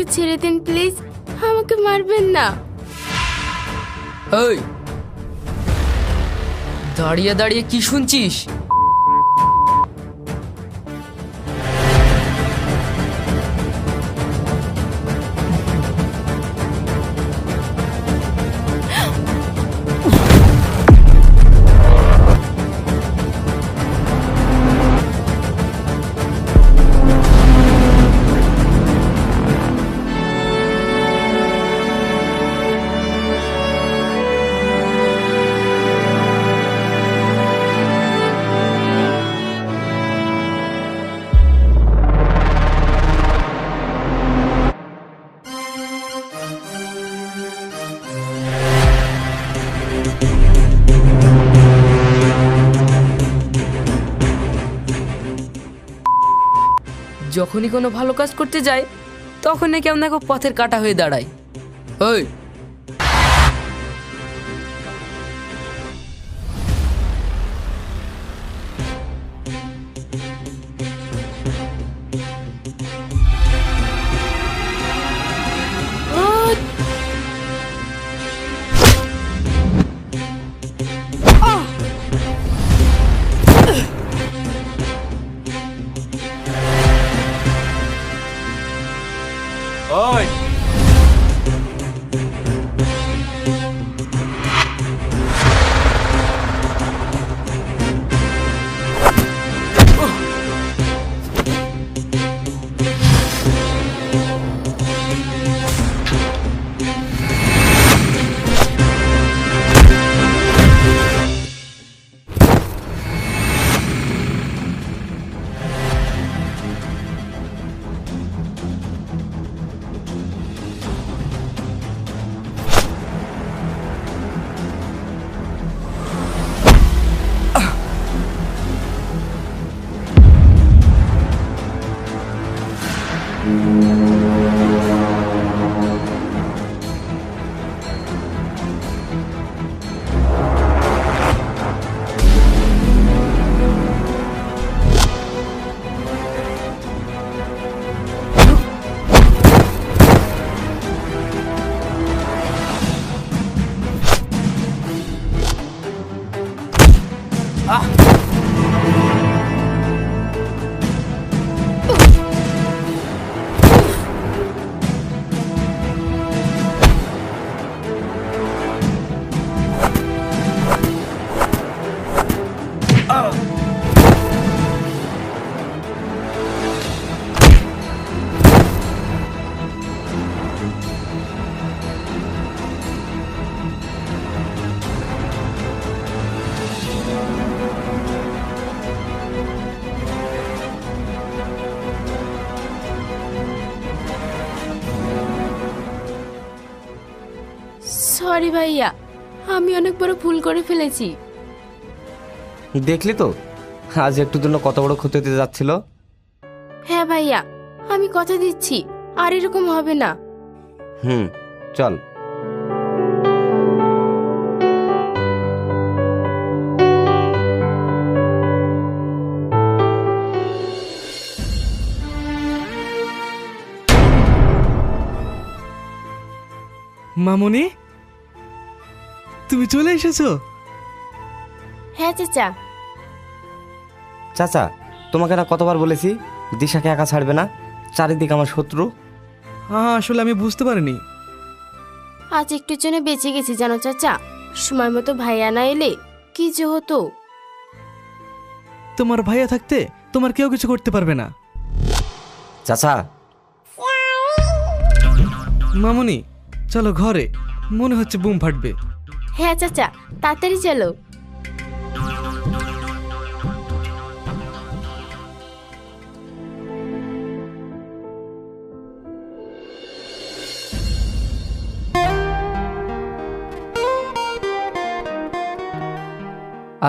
আমাকে ছেড়ে দিন প্লিজ, আমাকে মারবেন না। এই দাঁড়িয়ে দাঁড়িয়ে কি শুনছিস? যখনই কোনো ভালো কাজ করতে যায় তখন নাকি আপনাকে পথের কাঁটা হয়ে দাঁড়ায়। ওই ওই সরি ভাইয়া, আমি অনেক বড় ভুল করে ফেলেছি। দেখলি তো আজ একটু জন্য কত বড় ক্ষতি হতে যাচ্ছিল। হ্যাঁ ভাইয়া, আমি কথা দিচ্ছি আর এরকম হবে না। চল। মামনি, তুমি চলে এসেছো? হ্যাঁ চাচা। চাচা, তোমাকে না কতবার বলেছি দিশাকে একা ছাড়বে না, চারিদিকে আমার শত্রু। আসলে আমি বুঝতে পারিনি। আজ একটুর জন্য বেঁচে গেছি জানো চাচা, সময় মতো ভাইয়া না এলে কি যে হতো। তোমার ভাইয়া থাকতে তোমার কেউ কিছু করতে পারবে না। চাচা, মামনি চলো ঘরে, মনে হচ্ছে বুম ফাটবে। হ্যাঁ চাচা, তাড়াতাড়ি চলো।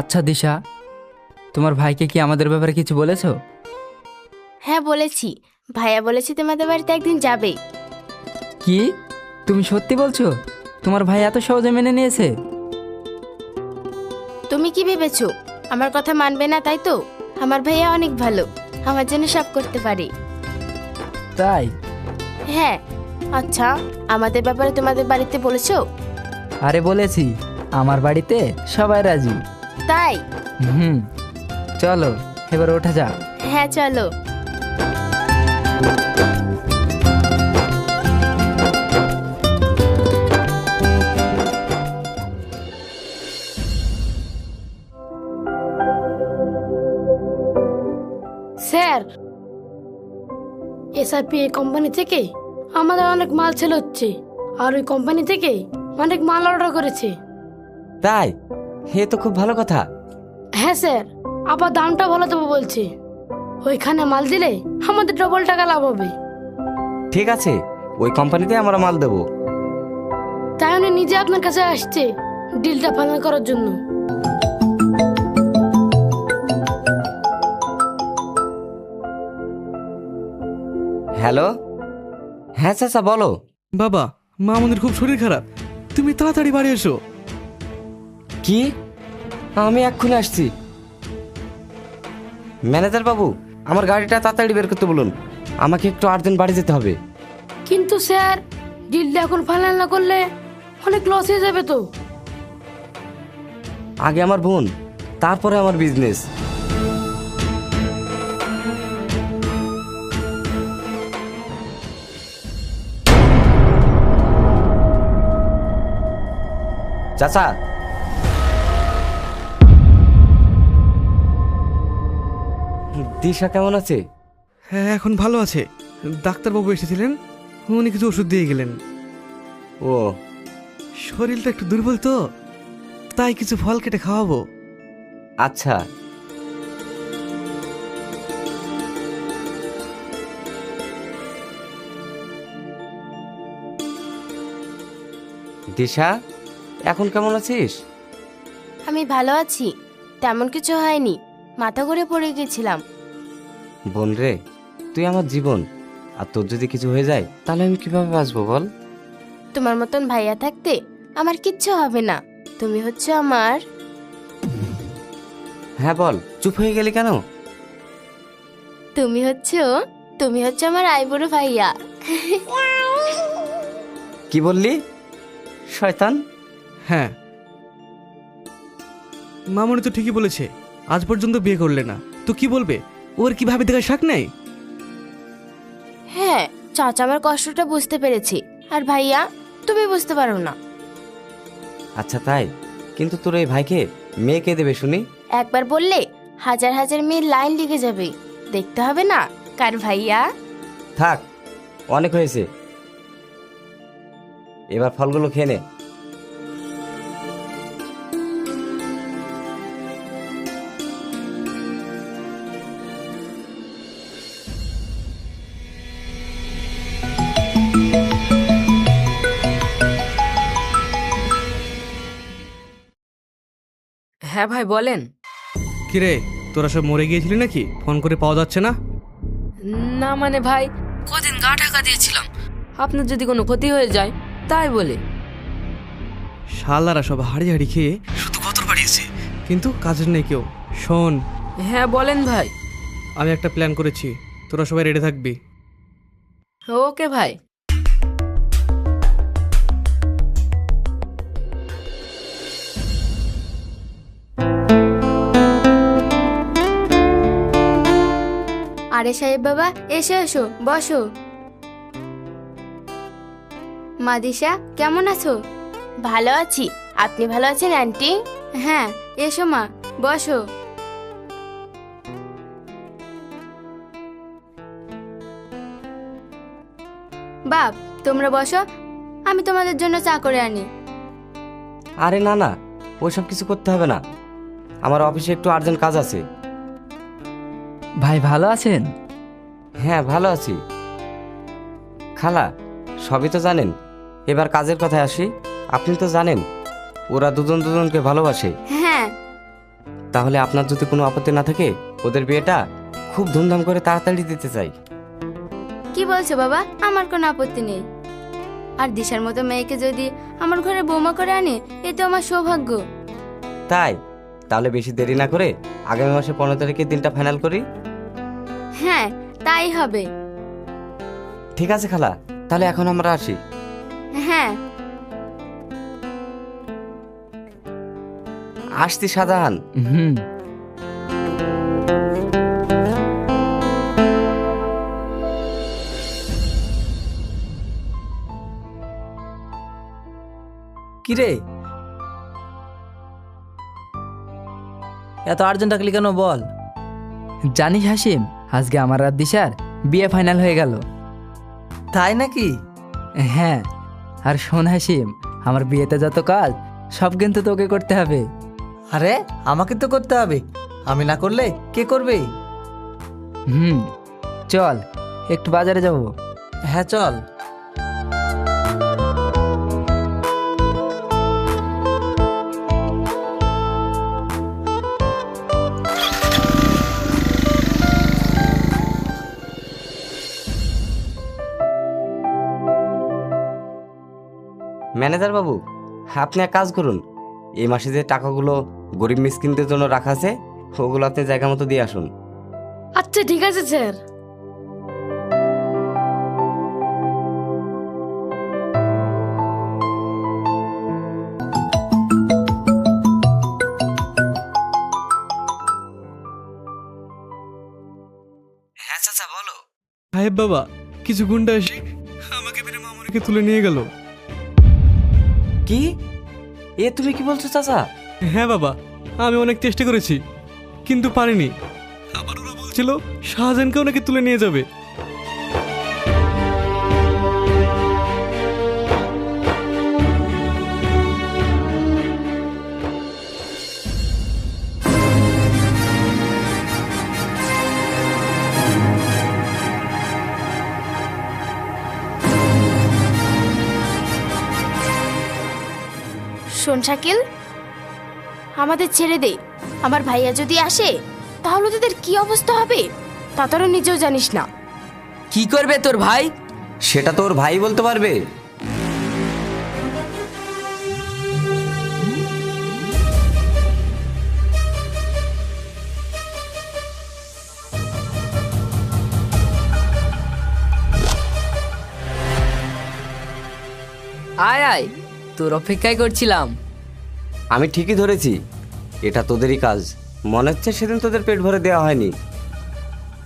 আচ্ছা দিশা, তোমার ভাইকে কি আমাদের ব্যাপারে কিছু বলেছো? হ্যাঁ বলেছি, ভাইয়া বলেছি তোমাদের বাড়িতে একদিন যাবে। কি তুমি সত্যি বলছো? তোমার ভাই এত সহজে মেনে নিয়েছে? তুমি কি ভেবেছো আমার কথা মানবে না? তাই তো, আমার ভাইয়া অনেক ভালো, আমার জন্য সব করতে পারে। তাই? হ্যাঁ, আচ্ছা, আমাদের ব্যাপারে তোমাদের বাড়িতে বলেছো? আরে বলেছি, আমার বাড়িতে সবাই রাজি। তাই? হুম, চলো এবার ওঠা যাক। হ্যাঁ চলো। স্যার, এসআইপি কোম্পানি থেকে আমাদের অনেক মাল সেল হচ্ছে, আর ওই কোম্পানি থেকে অনেক মাল অর্ডার করেছে। তাই? হে তো খুব ভালো কথা। হ্যাঁ স্যার, আবার দামটা ভালো দেবো বলছে। ওইখানে মাল দিলে আমাদের ডবল টাকা লাভ হবে। ঠিক আছে, ওই কোম্পানিতে আমরা মাল দেবো। তাই উনি নিজে আপনার কাছে আসছে ডিলটা ফাইনাল করার জন্য। হ্যালো, হ্যাঁ চাচা বলো। বাবা, মামুনির খুব শরীর খারাপ, তুমি তাড়াতাড়ি বাড়ি এসো। কি? আমি এক্ষুনি আসছি। ম্যানেজার বাবু, আমার গাড়িটা তাড়াতাড়ি বের করতে বলুন, আমাকে একটু আর্জেন্ট বাড়ি যেতে হবে। কিন্তু স্যার, ডিলটা এখন ফাইনাল না করলে অনেক লস হয়ে যাবে তো। আগে আমার বোন, তারপরে আমার বিজনেস। চাচা, দিশা কেমন আছে? হ্যাঁ, এখন ভালো আছে। ডাক্তারবাবু এসেছিলেন, উনি কিছু ওষুধ দিয়ে গেলেন। ও, শরীরটা একটু দুর্বল তো, তাই কিছু ফল কেটে খাওয়াবো। আচ্ছা। দিশা, এখন কেমন আছিস? আমি ভালো আছি, তেমন কিছু হয়নি, মাথা ঘুরে পড়ে গেছিলাম। বোন রে, তুই আমার জীবন, আর তোর যদি কিছু হয়ে যায় তাহলে আমি কিভাবে বাঁচবো বল? তোমার মতন ভাইয়া থাকতে আমার কিচ্ছু হবে না, তুমি হচ্ছে আমার। হ্যাঁ বল, চুপ হয়ে গেলি কেন? তুমি হচ্ছে আমার আইবুড়ো ভাইয়া। কি বললি? শয়তান! হ্যাঁ, মামুনি তো ঠিকই বলেছে, আজ পর্যন্ত বিয়ে করলে না তো কি বলবে? ওর কিভাবে দেখার শাক নেই? হ্যাঁ, চাচা আমার কষ্টটা বুঝতে পেরেছি, আর ভাইয়া তুমি বুঝতে পারো না। আচ্ছা তাই, কিন্তু তোর এই ভাইকে মেয়ে কে দেবে শুনি? একবার বললে হাজার হাজার মেয়ের লাইন লেগে যাবে, দেখতে হবে না কার ভাইয়া। থাক, অনেক হয়েছে, এবার ফলগুলো খেয়ে নে। হ্যাঁ ভাই বলেন। কিরে, তোরা সব মরে গিয়েছিলি নাকি? ফোন করে পাওয়া যাচ্ছে না। না মানে ভাই, কদিন গা ঢাকা দিয়েছিলাম, আপনার যদি কোনো ক্ষতি হয়ে যায় তাই বলে। শালারা সব হাড়ি হাড়ি খেয়ে শুধু গতর বাড়িয়েছে, কিন্তু কাজের নেই কেউ। শোন, হ্যাঁ বলেন ভাই। আমি একটা প্ল্যান করেছি, তোরা সবাই রেডি থাকবি। ওকে ভাই। আরে সাহেব বাবা, এসো এসো, বসো। মা দিশা, কেমন আছো? ভালো আছি, আপনি ভালো আছেন আন্টি? হ্যাঁ, এসো মা, বসো। বাপ, তোমরা বসো, আমি তোমাদের জন্য চা করে আনি। আরে না না, ওইসব কিছু করতে হবে না, আমার অফিসে একটু আর্জেন্ট কাজ আছে। ভাই ভালো আছেন? হ্যাঁ ভালো আছি। খালা, সবই তো জানেন, এবার কাজের কথায় আসি। আপনি তো জানেন ওরা দুজন দুজনকে ভালোবাসে। হ্যাঁ। তাহলে আপনার যদি কোনো আপত্তি না থাকে, ওদের বিয়েটা খুব ধুমধাম করে তাড়াতাড়ি দিতে চাই। কি বলছো বাবা? আমার কোনো আপত্তি নেই, আর দিশার মতো মেয়েকে যদি আমার ঘরে বৌমা করে আনে, এ তো আমার সৌভাগ্য। তাই? তাহলে বেশি দেরি না করে আগামী মাসে 15 তারিখে দিনটা ফাইনাল করি। হ্যাঁ, তাই হবে। ঠিক আছে খালা, তাহলে এখন আমরা আসি। হ্যাঁ। আসছি শাহজাহান। হুম। কিরে এত আর্জেন্ট ডাকলি কেন বল? জানিস হাসিম, আজকে আমার আর দিশার বিয়ে ফাইনাল হয়ে গেল। তাই নাকি? হ্যাঁ, আর শোন হাসিম, আমার বিয়েতে যত কাজ সব কিন্তু তোকে করতে হবে। আরে আমাকে তো করতে হবে, আমি না করলে কে করবে? হুম, চল একটু বাজারে যাব। হ্যাঁ চল। ম্যানেজার বাবু, আপনি এক কাজ করুন, এই মাসে যে টাকাগুলো গরিব মিসকিনদের জন্য রাখা আছে ওগুলো আপনি জায়গা মতো দিয়ে আসুন। আচ্ছা ঠিক আছে স্যার। হ্যাঁ চাচা বলো। সাহেব বাবা, কিছু গুন্ডা এসে আমাকে মেরে মামুনিকে তুলে নিয়ে গেল। কি? এ তুমি কি বলছো চাচা? হ্যাঁ বাবা, আমি অনেক চেষ্টা করেছি কিন্তু পারিনি। আবার ওরা বলছিল শাহজাহানকেও নাকি তুলে নিয়ে যাবে। শোন শাকিল, আমাদের ছেড়ে দে। আমার ভাইয়া যদি আসে তাহলে তোদের কি অবস্থা হবে তা তোরা নিজেও জানিস না। কি করবে তোর ভাই? সেটা তো ওর ভাই বলতে পারবে। আয় আয়, তোর অপেক্ষায় করছিলাম। আমি ঠিকই ধরেছি, এটা তোদেরই কাজ। মনে হচ্ছে সেদিন তোদের পেট ভরে দেওয়া হয়নি,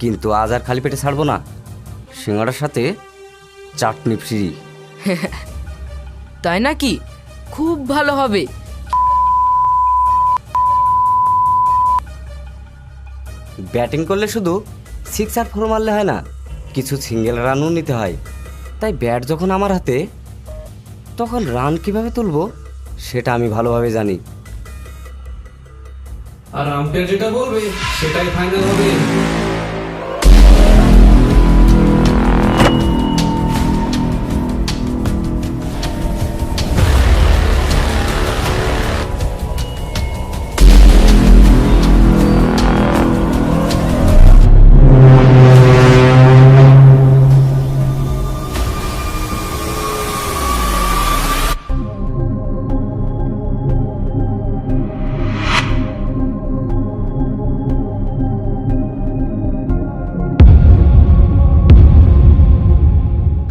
কিন্তু আজ আর খালি পেটে ছাড়বো না। সিঙ্গাড়ার সাথে চাটনি ফ্রি। তাই নাকি? খুব ভালো হবে। ব্যাটিং করলে শুধু 6 আর 4 মারলে হয় না, কিছু সিঙ্গেল রানও নিতে হয়। তাই ব্যাট যখন আমার হাতে, তখন রান কিভাবে তুলবো সেটা আমি ভালোভাবে জানি। আর আম্পায়ার যেটা বলবে সেটাই ফাইনাল হবে।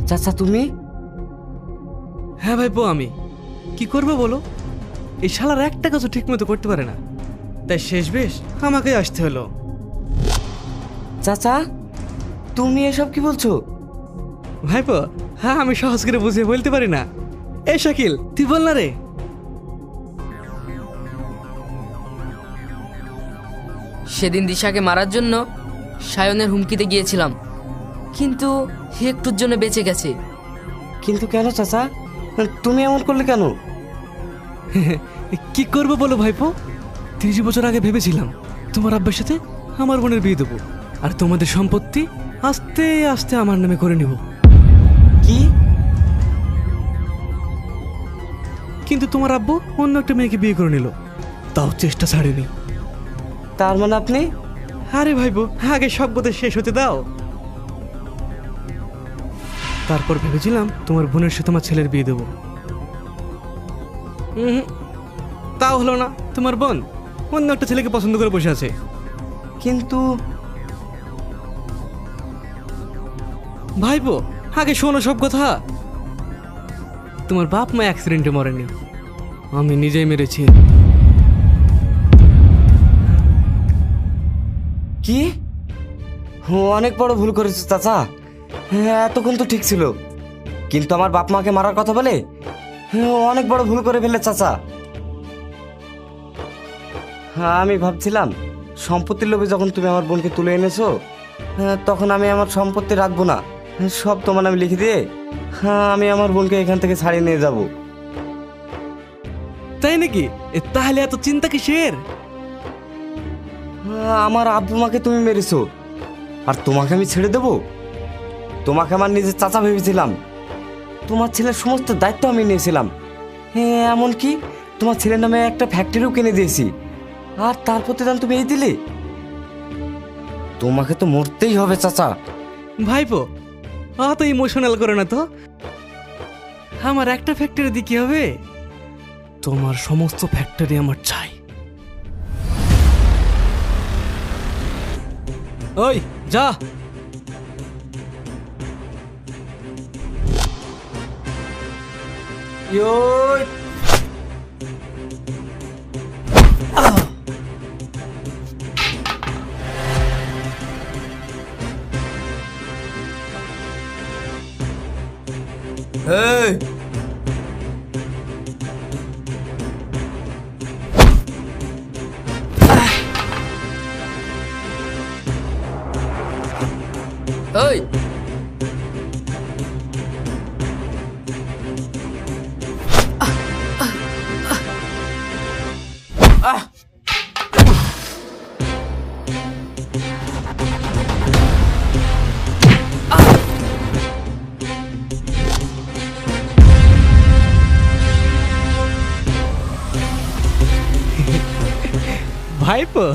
চাচা তুমি? হ্যাঁ ভাইপো, আমি কি করবো বলো? এই শালার একটা কাজও ঠিক মতো করতে পারে না, তাই শেষ বেশ আমাকে আসতে হলো। চাচা তুমি এসব কি বলছো? ভাইপো হ্যাঁ, আমি সহজ করে বুঝিয়ে বলতে পারি না। এই শাকিল, তুই বল না রে। সেদিন দিশাকে মারার জন্য সায়নের হুমকিতে গিয়েছিলাম, কিন্তু একটুর জন্য বেঁচে গেছে। কিন্তু কেন চাচা, তুমি এমন করলে কেন? কি করবো বলো ভাইপো? 30 বছর আগে ভেবেছিলাম তোমার আব্বার সাথে আমার বোনের বিয়ে দেবো, আর তোমাদের সম্পত্তি আস্তে আস্তে আমার নামে করে নিব। কি? কিন্তু তোমার আব্বু অন্য একটা মেয়েকে বিয়ে করে নিল, তাও চেষ্টা ছাড়েনি। তার মানে আপনি? আরে ভাইপো, আগে সব কথা শেষ হতে দাও। তারপর ভেবেছিলাম তোমার বোনের সাথে আমার ছেলের বিয়ে দেবো। তাও হলো না, তোমার বোন অন্য একটা ছেলেকে পছন্দ করে বসে আছে। কিন্তু ভাইপো আগে শোনো সব কথা। তোমার বাপ মা অ্যাক্সিডেন্টে মরেনি, আমি নিজেই মেরেছি। কি? অনেক বড় ভুল করেছো চাচা। হ্যাঁ, এতক্ষণ তো ঠিক ছিল, কিন্তু আমার বাপ মাকে মারার কথা বলে অনেক বড় ভুল করে ফেললে চাচা। হ্যাঁ, আমি ভাবছিলাম সম্পত্তির লোভে যখন তুমি আমার বোনকে তুলে এনেছো, তখন আমি আমার সম্পত্তি রাখবো না, সব তোমার নামে লিখে দিয়ে আমি আমার বোনকে এখান থেকে ছাড়িয়ে নিয়ে যাব। তাই নাকি? তাহলে এত চিন্তা কিসের? আমার আব্বু মাকে তুমি মেরেছো, আর তোমাকে আমি ছেড়ে দেবো? তোমাকে আমার নিজের চাচা ভেবেছিলাম, তোমার ছেলের সমস্ত দায়িত্ব আমি নিয়েছিলাম। হ্যাঁ, এমনকি তোমার ছেলের নামে একটা ফ্যাক্টরিও কিনে দিয়েছি, আর তার প্রতিদান তুমি এই দিলে? তোমাকে তো মরতেই হবে চাচা। ভাইপো, অত ইমোশনাল করে না তো। আমার একটা ফ্যাক্টরি দিয়ে কি হবে? তোমার সমস্ত ফ্যাক্টরি আমার চাই। ওই যা। ওই ভাইপো,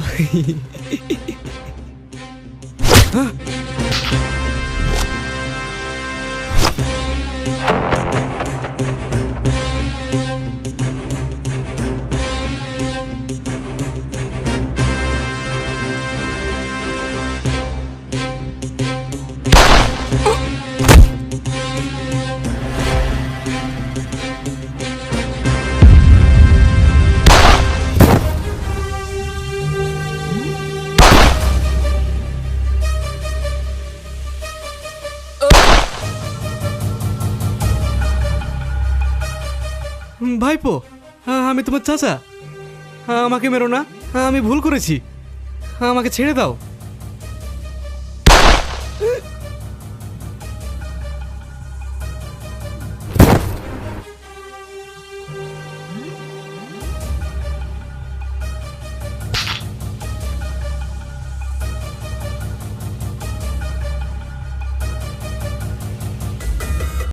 ভাইপো, আমি তোমার চাচা। আমাকে মেরো না, আমি ভুল করেছি, আমাকে ছেড়ে দাও।